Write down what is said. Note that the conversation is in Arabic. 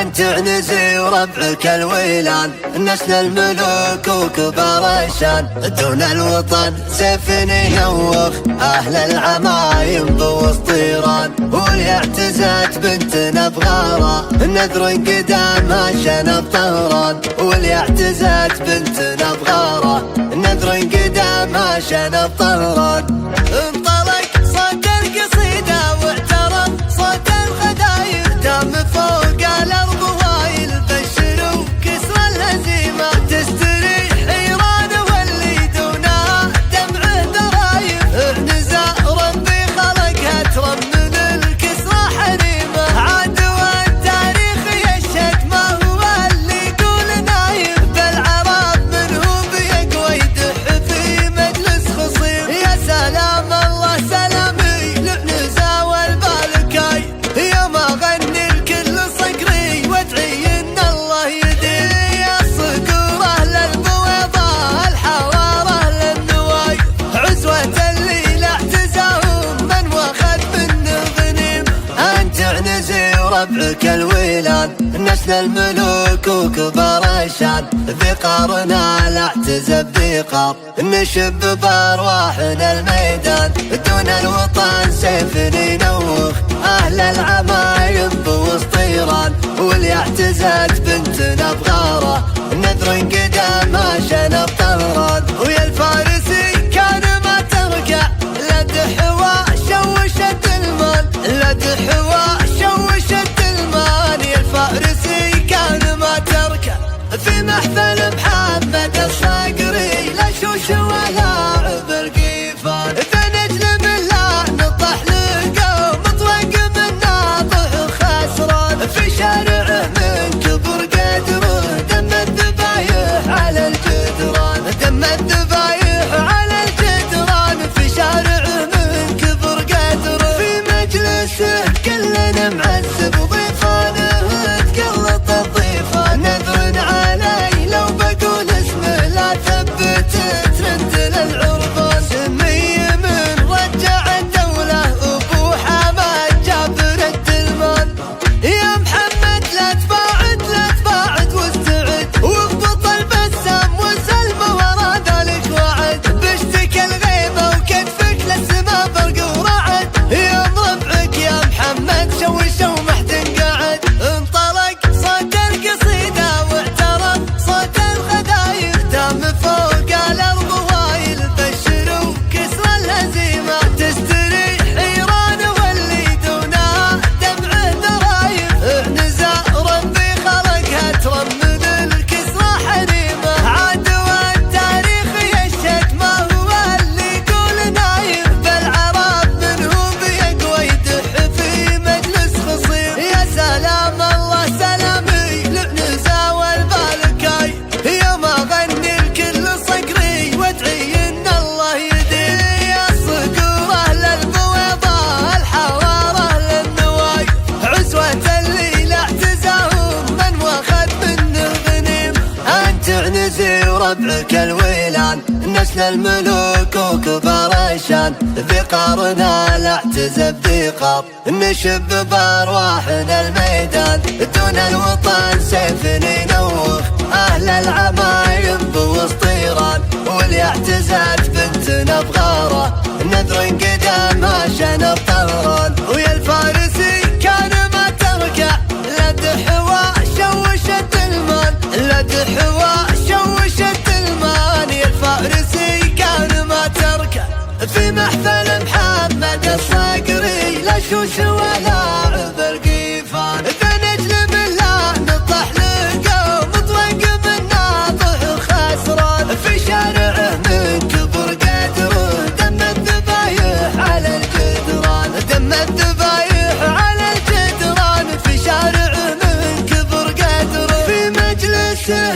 أنت عنزي وربعك الويلان، نسل الملوك وكبار الشان، دون الوطن سيف ينوخ أهل العمايم بوسطيران. واللي اعتزت بنتنا بغارة نذر قدامها شنب طهران. واللي اعتزت بنتنا بغارة نذر قدامها شنب طهران. انطلق صوت القصيدة واعترف صوت الخدايل، دام فوق الأرض وايل بشروا كسر الهزيمة. تستريح إيران واللي دونها دمعه درايب، اعنزة ربي خلقها ترمل الكسرى حريمة. عدوى التاريخ يشهد ما هو اللي يقول نايم، بالعرب منه بيقوى يدح في مجلس خصيم. يا سلام الله سلامي لعنزة والبالكاي، يوم اغني الكل صقري وادعي ان الله يدي. يا صقور اهل البويضاء الحواره للنواي، عزوة الليل اعتزاهم من واخذ منه غنيم. انت عنزي وربعك الويلان، نسل الملوك وكبار الشان، ذقارنا لا اعتزب ذقار نشب بارواحنا الميدان. دون الوطن سيف ينوخ اهل العمايم بوسطيران. واللي اعتزت بنتنا بغارة نذر قدامها شنب طهران. ويا الفارسي كان ما تركع لد حوا شوشت المال، لد حوا شوشت المال. يا الفارسي كان ما تركع في محفل محمد الصقري، لا شوش ولا عبر قيفان. فنجل بالله نطح لقوم طوق من ناطح خسران، في شارعه من كبر قدره دم الذبايح على الجدران، دم الذبايح على الجدران. في شارعه من كبر قدره، في مجلسه كلنا معذب ضيفانه تقلط الضيفان. نذر علي لو بقول اسمه لا ثبت ترند للعربان. سمي من رجع الدولة ابو حماد جابر الدلمان. يا محمد لا تباعد لا تباعد واستعد، واضبط البسام والسلم ورا ذلك وعد. بشتكى الغيبة وكتفك للسما برق ورعد، يوم ربعك يا محمد شوش ومحد قعد. انطلق صوت القصيدة واعترف صوت الخدايل، دام فوق الأرض وايل بشروا كسر الهزيمة. تستريح إيران واللي دونها دمعه درايب، اعنزة ربي خلقها ترمل الكسرى حريمة. عدوى التاريخ يشهد ما هو اللي يقول نايم، بالعرب منه بيقوى يدح في مجلس خصيم. يا سلام الله سلامي لعنزة والبالكاي، يوم اغني الكل صقري وادعي ان الله يدي. يا صقور اهل البويضاء الحواره للنواي، عزوة الليل اعتزاهم من واخذ منه غنيم. انت عنزي وربعك الويلان، نسل الملوك وكبار الشان، ذقارنا لا اعتزب ذقار نشب بارواحنا الميدان. دون الوطن سيف ينوخ اهل العمايم بوسطيران. واللي اعتزت بنتنا بغارة نذر قدامها شنب طهران. ويا الفارسي كان ما تركع لد حوا شوشت المال، لد حوا شوشت المال. يا الفارسي كان ما تركع في محفل محمد الصقري، لا شوش ولا عبر قيفان. فنجل بالله نطح لقوم طوق من ناطح خسران، في شارعه من كبر قدره دم الذبايح على الجدران، دم الذبايح على الجدران. في شارعه من كبر قدره، في مجلسه